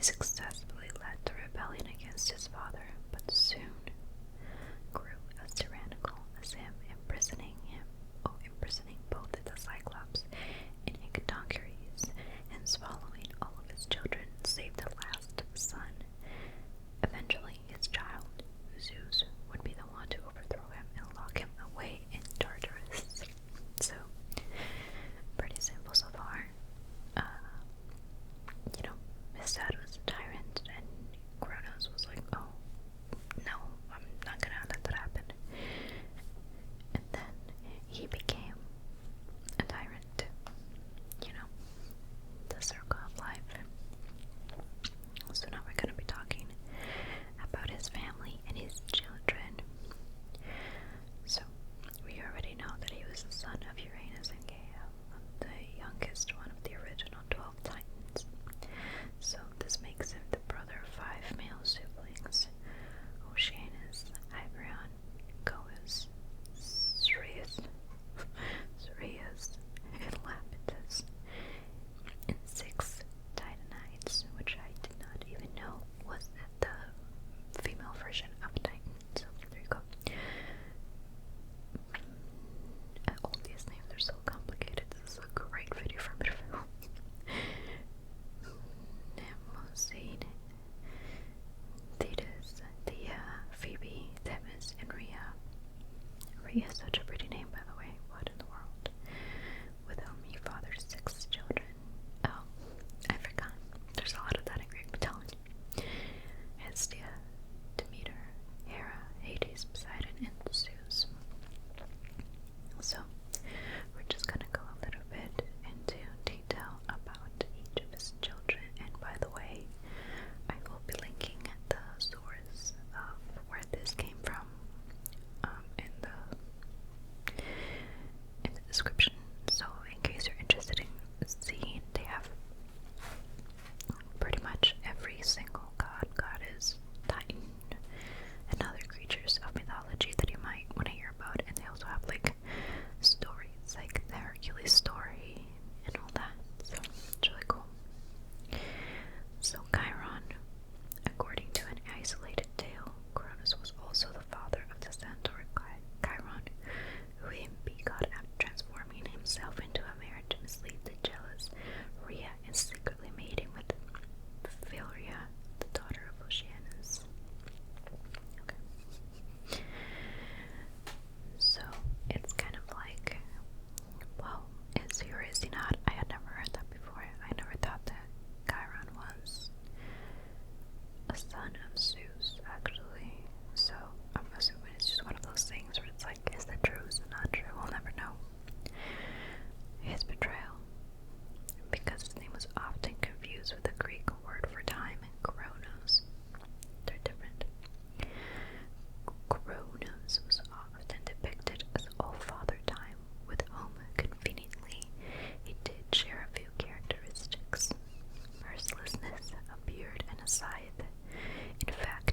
successfully led the rebellion against his father, but soon grew as tyrannical as him, imprisoning both the Cyclops in Ictonkures and swallowing all of his children save the last son. Eventually, his child, Zeus, would be the one to overthrow him and lock him away in Tartarus. So, pretty simple so far. His dad was a tyrant, and Kronos was like, oh, no, I'm not gonna let that happen. And then he became a tyrant. The circle of life. So now we're gonna be talking about his family and his children. So, we already know that he was the son of Uranus and Gaia, the youngest one of the original 12 Titans. So, this makes him the brother of 5 male siblings: Oceanus, Hyperion, Coeus, Cereus, and Lapidus, and 6 Titanites, which I did not even know was the female version of a Titan. So there you go. All these names are so complicated. This is a great video for me to film. Mnemosyne, Thetis, Thea, Phoebe, Themis, and Rhea. Rhea is such a pretty name, by the way. What in the world? With whom he fathered 6 children. Oh, I forgot. There's a lot of that in Greek mythology. Hestia, Demeter, Hera, Hades, Poseidon, and Zeus. So, we're just gonna go a little bit into detail about each of his children. And by the way, I will be linking the source of where this came from in the description. So, in case you're interested in seeing, they have pretty much every single god, goddess, titan, and other creatures of mythology that you might want to hear about. And they also have like stories, like the Hercules story and all that. So it's really cool. So Chiron, according to an isolated tale, Cronus was also the father of the centaur Chiron, who he begot after transforming himself into a mare to mislead the jealous Rhea and secretly mating with Philia, the daughter of Oceanus. Okay. So it's kind of like, well, is he or is he not? I had never heard that before. I never thought that Chiron was a son of Zeus, actually. So I'm assuming it's just one of those things where it's like, is that true? Is it not true? We'll never know. His betrayal, because his name was often confused with the Greek word for time, Chronos. They're different. Chronos was often depicted as All-Father Time, with whom, conveniently, he did share a few characteristics: mercilessness, a beard, and a scythe. In fact,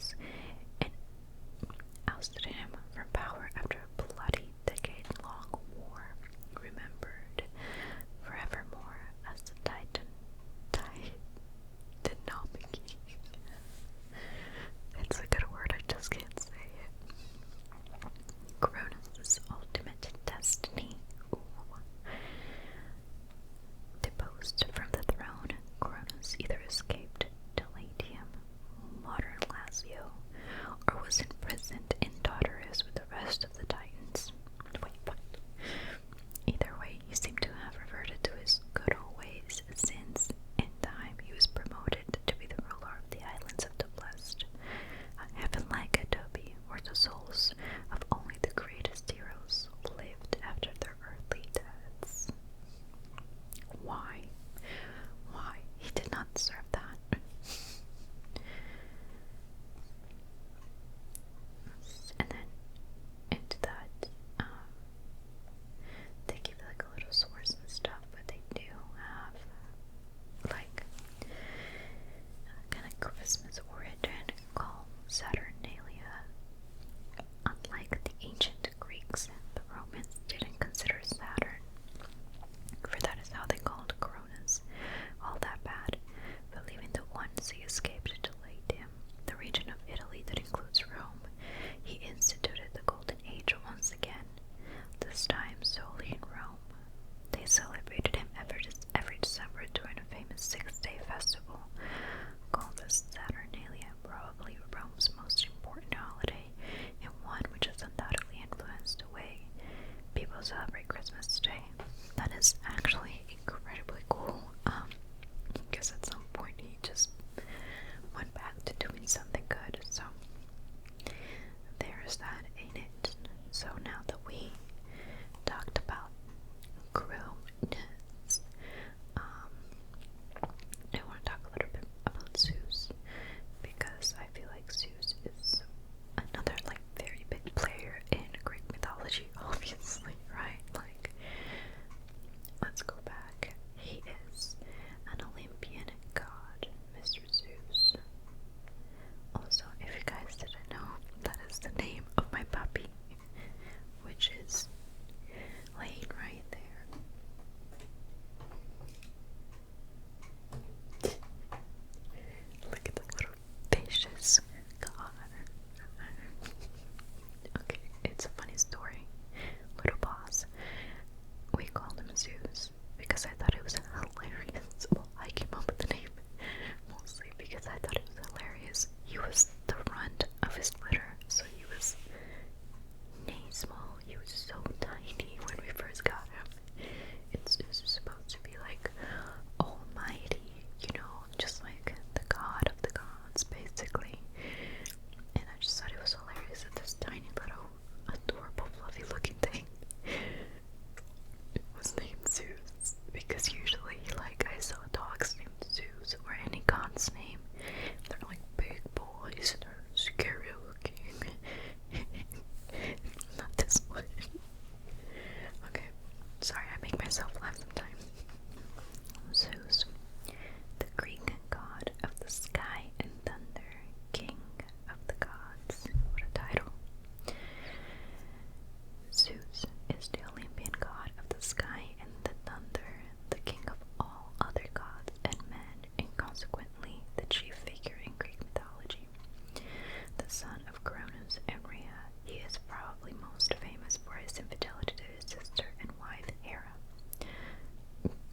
armies and ousted him from power after a bloody decade-long war, remembered forevermore as the Titanomachy. It's a good word, I just can't say it. Cronus' ultimate destiny. Deposed from the throne, Cronus either escaped to Latium, modern Lazio, or was imprisoned in Tartarus with the rest of the Titans. Wait, what? Either way, he seemed to have reverted to his good old ways since, in time, he was promoted to be the ruler of the islands of the blessed. A heaven-like utopia where the souls of only the greatest heroes lived after their earthly deaths. Why? Why? He did not deserve that. And then into that, they give like a little source and stuff, but they do have like kind of Christmas origin called Saturnalia. Unlike the ancient Greeks, the Romans didn't consider Saturn, for that is how they called Cronus, all that bad, believing that once he escaped to Latium, the region of Italy that includes Rome, he instituted the Golden Age once again, this time solely in Rome. They celebrated him every December during a famous 6-day festival called the Saturnalia, probably Rome's most important holiday, and one which has undoubtedly influenced the way people celebrate Christmas today. That is actually incredibly cool. I guess at some point he just went back to doing something good, so there's that in it. So now that we talked about Cronus, I want to talk a little bit about Zeus, because I feel like Zeus is another like very big player in Greek mythology, obviously, right? Like, let's go back. He is an Olympian god, Mr. Zeus. Also, if you guys didn't know, that is the name of my puppy, which is laying right there. Look at the little fishes. God. Okay, it's a funny story. Little boss. We called him Zeus because I thought it was hilarious. Well, I came up with the name mostly because I thought it was hilarious. He was the runt of his litter, so he was small. He was so tiny when we first got him. It's supposed to be like almighty, you know, just like the god of the gods, basically. And I just thought it was hilarious that this tiny little adorable fluffy looking thing was named Zeus, because usually like I saw dogs named Zeus or any god's name, they're like big boys and they're scary looking. Not this one. Okay, sorry, I make myself laugh sometimes. Zeus, the Greek god of the sky and thunder, king of the gods. What a title. Zeus is the Olympian god of the sky and the thunder, the king of all other gods and men, and consequently the chief figure in Greek mythology. The son of Cronus and Drea, he is probably most famous for his infidelity to his sister and wife Hera.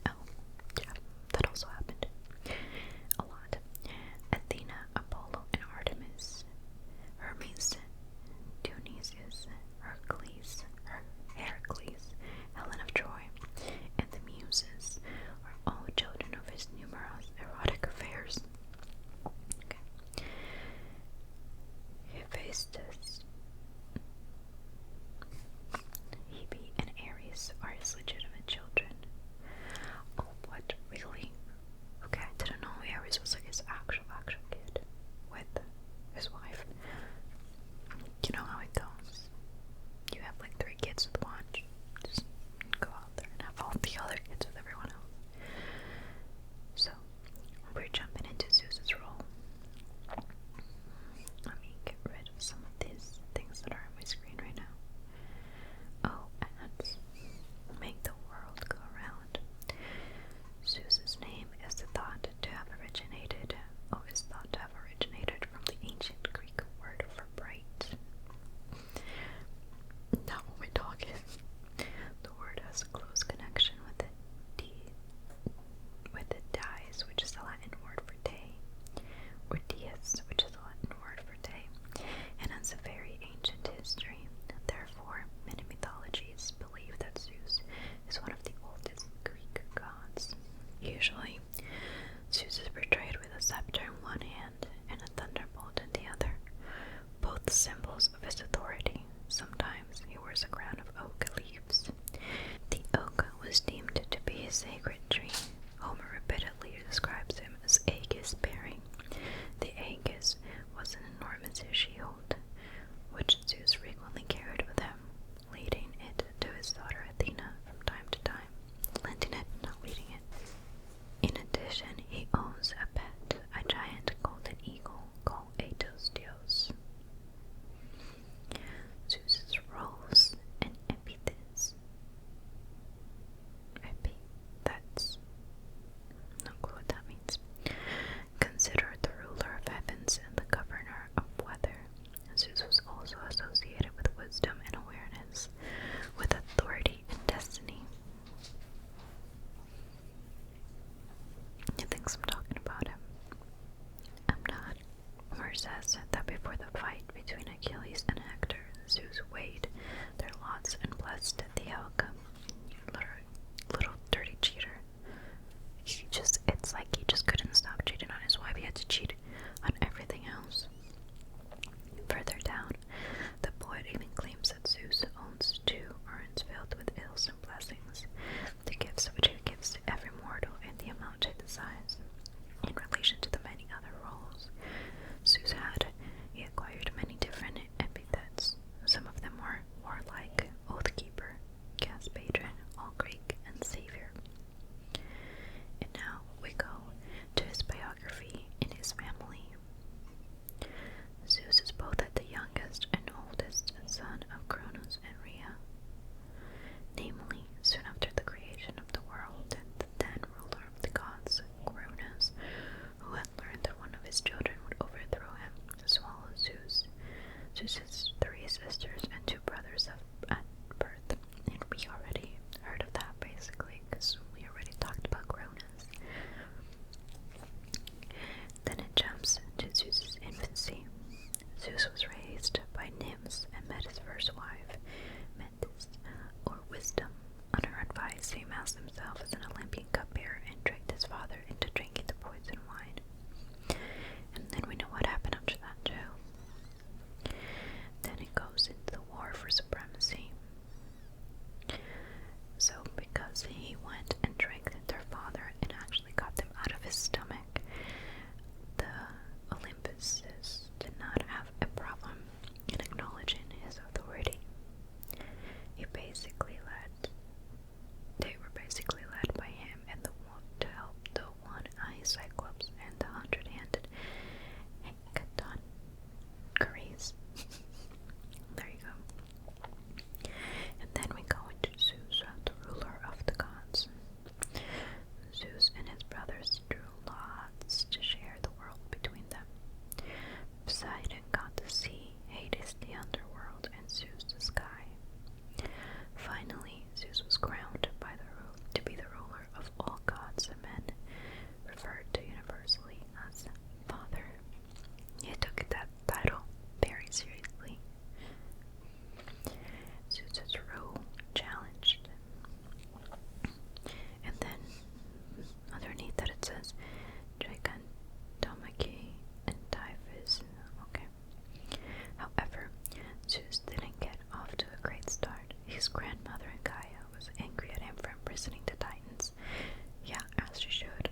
Oh, yeah, that also happened a lot. Athena, Apollo, and Artemis, Hermes, Dionysius, Heracles, Helen of Troy, and the Muses are all children of his numerous erotic affairs. Okay. Hephaestus, Hebe, and Ares are his legitimate children. Oh, what? Really? Okay, I didn't know Ares was like his actual kid with his wife. You know how it goes. You have like 3 kids with one. Just go out there and have all the other kids with everyone else. So, we're jumping into Zeus's role. I mean, the symbols of his authority. Sometimes he wears a crown of oak leaves. The oak was deemed to be a sacred tree. Homer repeatedly describes him as aegis-bearing. The aegis was an enormous shield, which Zeus frequently carried with him, leading it to his daughter Athena from time to time. Lending it, not leading it. In addition, he owns a pet, a giant golden eagle called Atos Dios. Zeus's roles and epithets. Epithets. No clue what that means. Considered the ruler of heavens and the governor of weather, Zeus was also associated with wisdom and awareness, with authority and destiny. He thinks I'm talking about him. I'm not. Homer says that before the fight between Achilles and Hector, Zeus weighed their lots and blessed the outcome. Little dirty cheater. It's like he just couldn't stop cheating on his wife. He had to cheat on everything else. Further down, the poet even claims that Zeus owns 2 urns filled with ills and blessings, the gifts which he gives to every mortal in the amount he decides. In relation to the many other roles Zeus had, he acquired many different epithets. Some of them were warlike, oathkeeper, gas patron, all Greek, and savior. And now we go to his biography and his family. Zeus is both the youngest and oldest son of Cronus and Rhea. Namely, soon after the creation of the world, the then ruler of the gods, Cronus, who had learned that one of his children would overthrow him, swallowed Zeus. Zeus's 3 sisters and 2 brothers at birth. And we already heard of that, basically, because we already talked about Cronus. Then it jumps to Zeus's infancy. Zeus was raised by nymphs and met his first wife, Metis, or Wisdom. On her advice, he masked himself as an Olympian cupbearer and tricked his father into drinking the poison wine. And then we know what happened after that, too. Then it goes into the war for supremacy. So, because he went and drank their father and actually got them out of his stomach, the Olympuses did not have a problem in acknowledging his authority. They were basically led by him and to help the one-eyed Cyclops and the 100-handed Hecatoncheires. There you go. And then we go into Zeus, the ruler of the gods. Zeus and his brothers drew lots to share the world between them. Poseidon got the sea, Hades the underworld, and Zeus the sky. Finally, Zeus was crowned to be the ruler of all gods and men, referred to universally as Father. He took that title very seriously. Zeus's rule challenged. And then underneath that it says Gigantomachy and Typhus. Okay. However, Zeus didn't get off to a great start. His grandmother Gaia was angry at him for imprisoning the Titans. Yeah, as she should.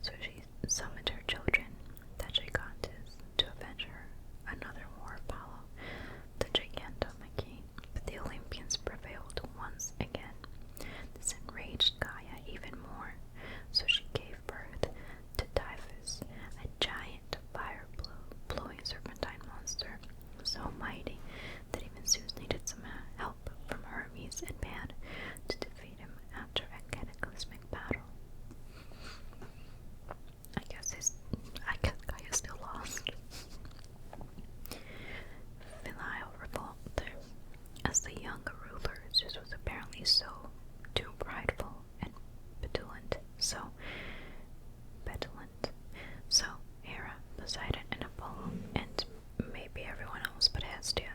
So she summoned her children, the Gigantes, to avenge her. Another war followed, the Gigantomachy, but the Olympians prevailed once again. This enraged Gaia even more, so she gave birth to Typhus, a giant fire-blowing serpentine monster, so mighty that even Zeus needed some help from Hermes and Pan to defeat him after a cataclysmic battle. I guess Gaia still lost. Filial revolt. As the younger ruler, Zeus was apparently too prideful and petulant. So Hera, Poseidon, and Apollo, and maybe everyone else but Hestia,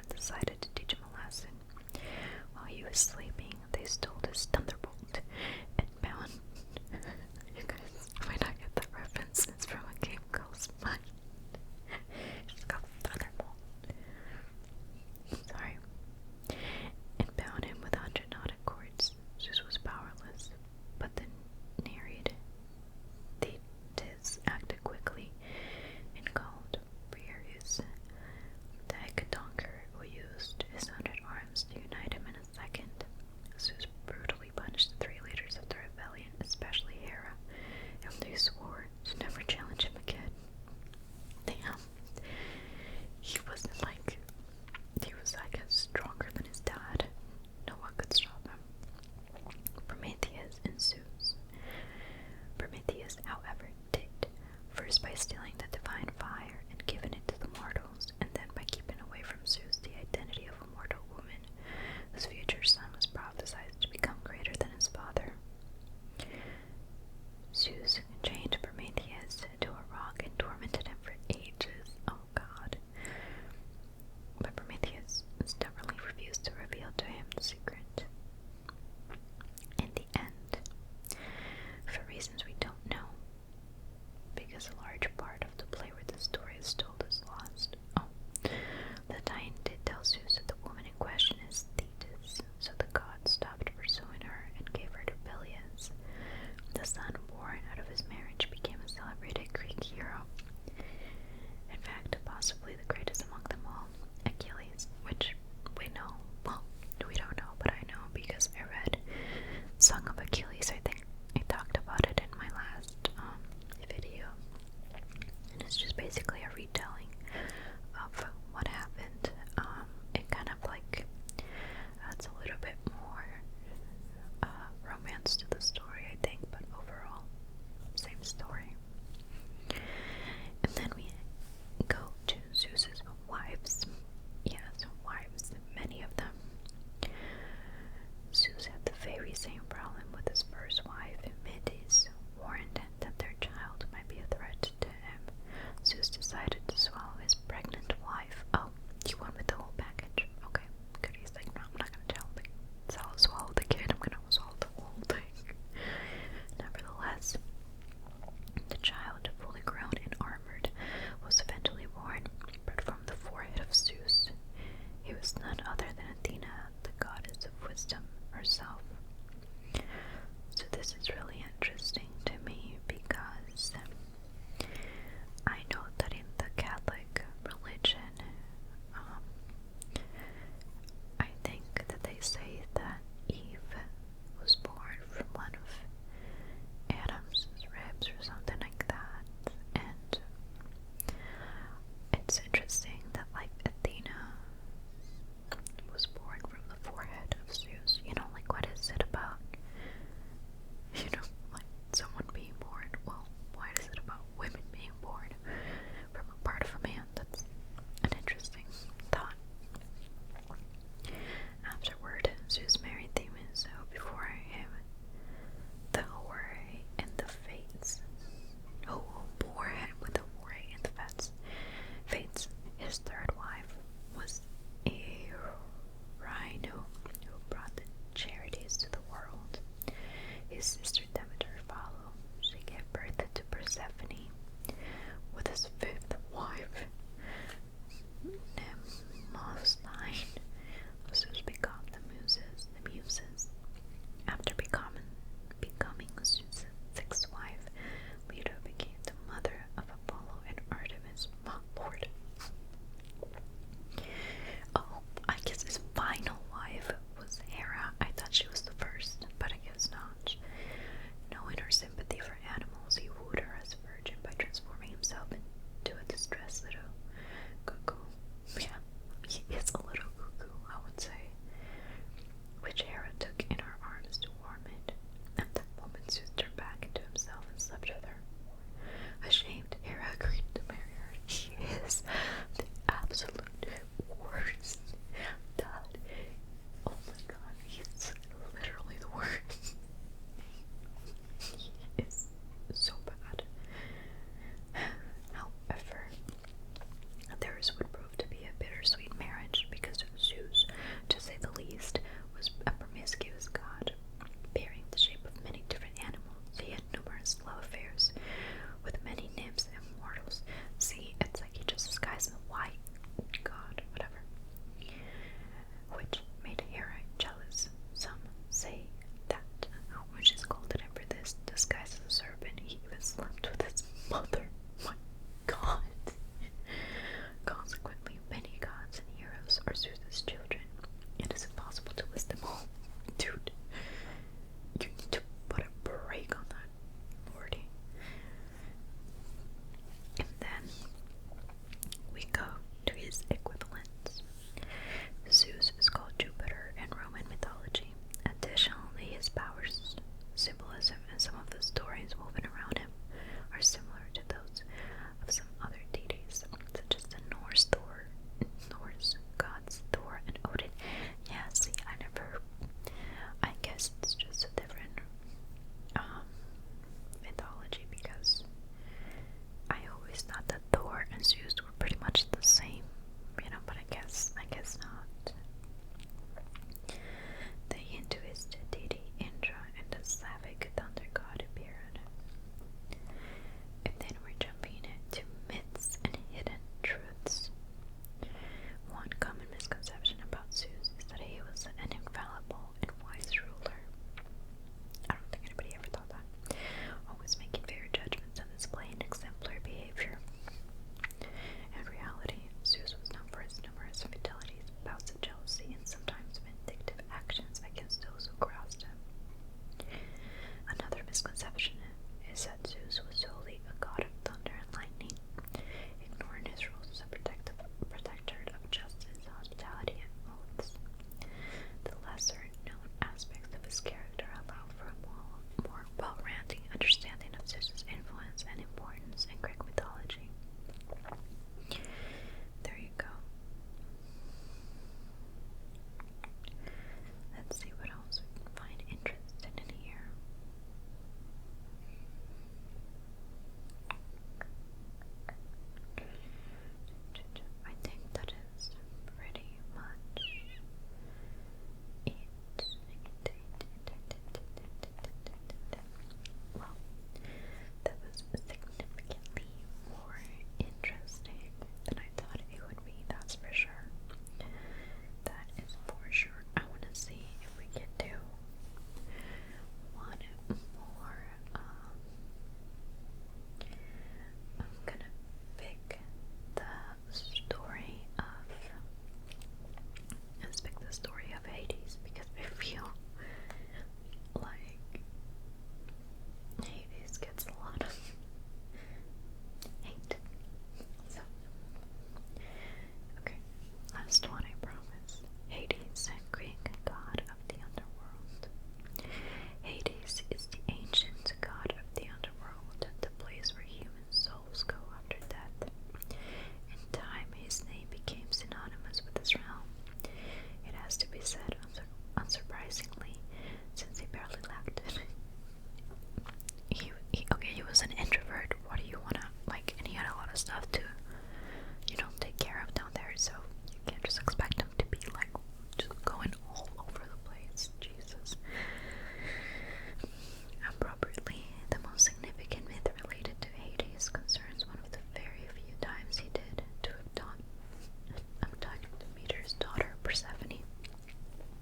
Persephone.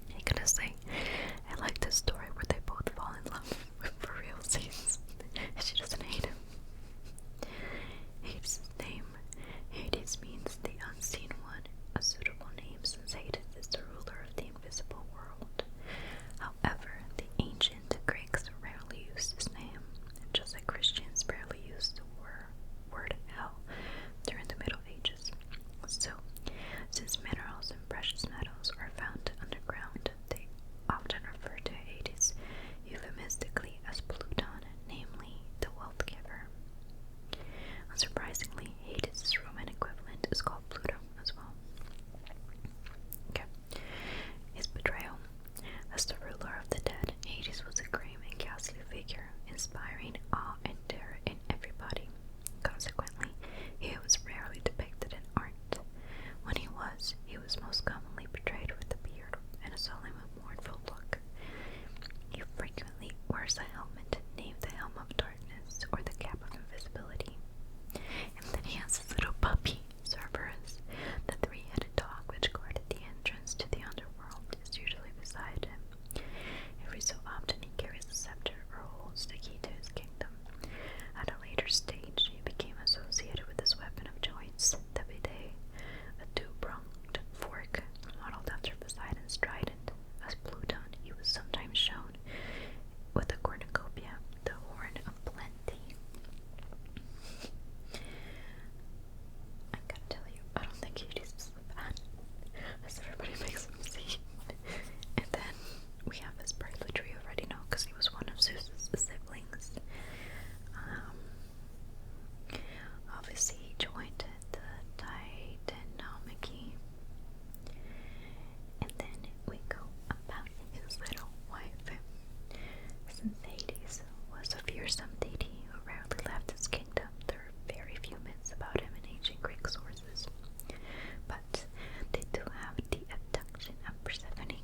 I gotta say, I like this story where they both fall in love for real scenes. She doesn't hate him. Hades' name. Hades means the unseen one, a suitable name since Hades is the ruler of the invisible world. However, the ancient Greeks rarely used his name, just like Christians rarely used the word hell during the Middle Ages. So, since minerals and precious metals are found underground, they often refer to Hades euphemistically as Pluton, namely the wealth giver. Unsurprisingly, Hades' Roman equivalent is called Pluto as well. Okay. His betrayal. As the ruler of the dead, Hades was a grim and ghastly figure, inspiring awe and terror in everybody. Consequently, he was rarely depicted in art. When he was most commonly portrayed with a beard and a solemn and mournful look. He frequently wears a helmet named the Helm of Darkness or the Cap of Invisibility. And then he has his little puppy, Cerberus. The three-headed dog which guarded the entrance to the underworld is usually beside him. Every so often he carries a scepter or holds the key to his kingdom. At a later stage, he became associated with his weapon of choice, the bidet, a two-pronged fork modeled after Poseidon's trident. As Pluton, he was sometimes shown with a cornucopia, the horn of plenty. I gotta tell you, I don't think Hades is so bad as everybody makes him seem. And then we have his birth, which we already know because he was one of Zeus's siblings. Obviously, he joined the Titanomachy. And then we go about his little wife. Since Hades was a fearsome deity who rarely left his kingdom, there are very few myths about him in ancient Greek sources. But they do have the abduction of Persephone.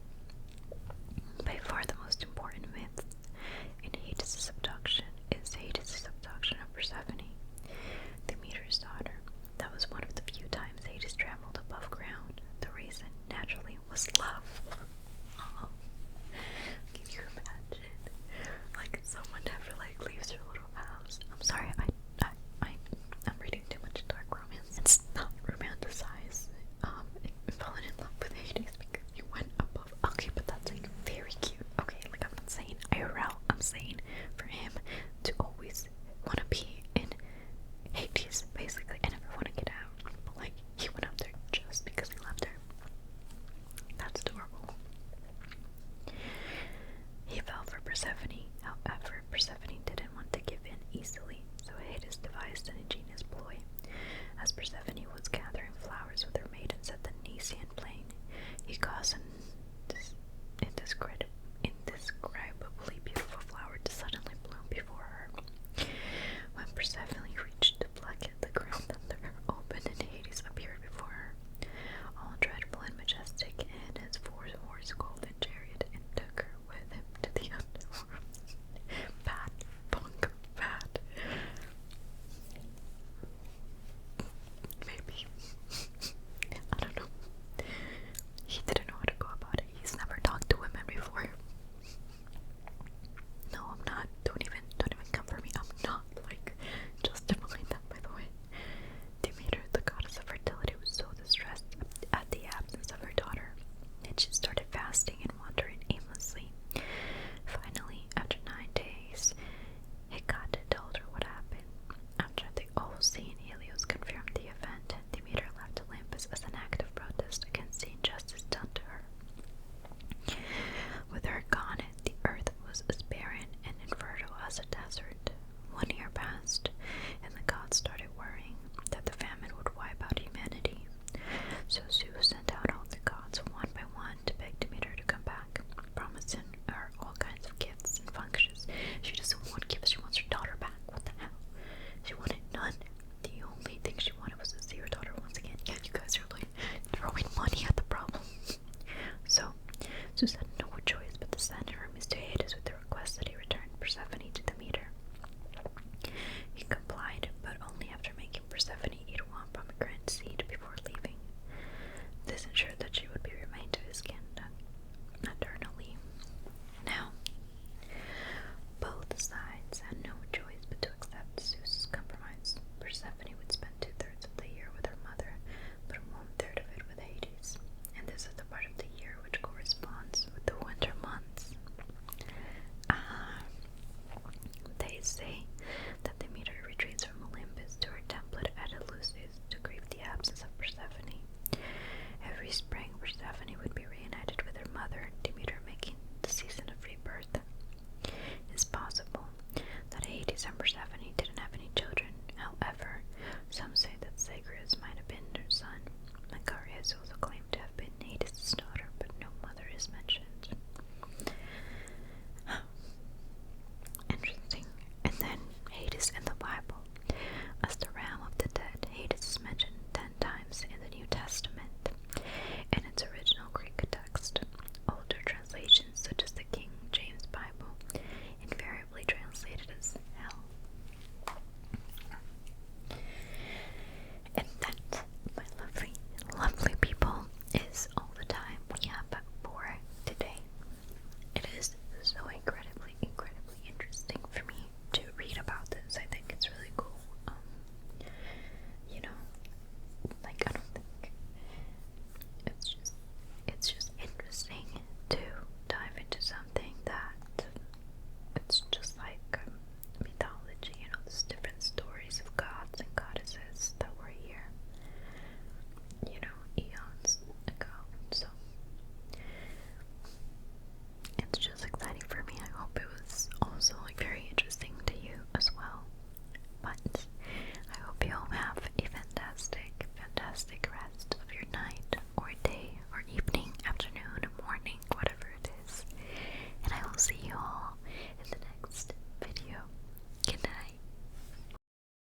By far the most important myth in Hades' abduction is Hades' abduction of Persephone, Demeter's daughter. That was one of the few times Hades traveled above ground. The reason, naturally, was love. Oh, can you imagine? Like, someone never, leaves your little house. I'm sorry, I'm reading too much dark romance. It's not romanticized. Falling in love with Hades because you went above. Okay, but that's, very cute. Okay, I'm not saying IRL. I'm saying for him to always want to be in Hades, basically, and never want to get out. But, he went up there just because he loved her. That's adorable. He fell for Persephone. However, Persephone didn't want to give in easily, so Hades devised an ingenious ploy. As Persephone was gathering flowers with her maidens at the Nysian plain, he caused an indescribably beautiful flower to suddenly bloom before her. When Persephone reached to pluck it, the ground under her opened and Hades appeared before her, all dreadful and majestic, in his four-horse golden chariot, and took her with him to the underworld. Bad, punk, bad. Maybe. I don't know. He didn't know how to go about it. He's never talked to women before. No, I'm not. Don't even come for me. I'm not, justifying that, by the way. Demeter, the goddess of fertility, was so distressed at the absence of her daughter that she started fasting and wandering aimlessly. Finally, after 9 days, Hecate told her what happened. After the all-seeing Helios confirmed the event, Demeter left Olympus as an act of protest against the injustice done to her. With her gone, the earth was as barren and infertile as a desert. 1 year passed, and the gods started worrying that the famine would wipe out humanity. So Zeus sent out all the gods one by one to beg Demeter to come back, promising her all kinds of gifts and functions. She doesn't want gifts, she wants her daughter back. What the hell? She wanted none. The only thing she wanted was to see her daughter once again. Yeah, you guys are throwing money at the problem. So Zeus had no choice but to send Hermes to Hades with the request that he return Persephone to Demeter. He complied, but only after making Persephone eat 1 pomegranate seed before leaving. This ensured that she would be remained to every spring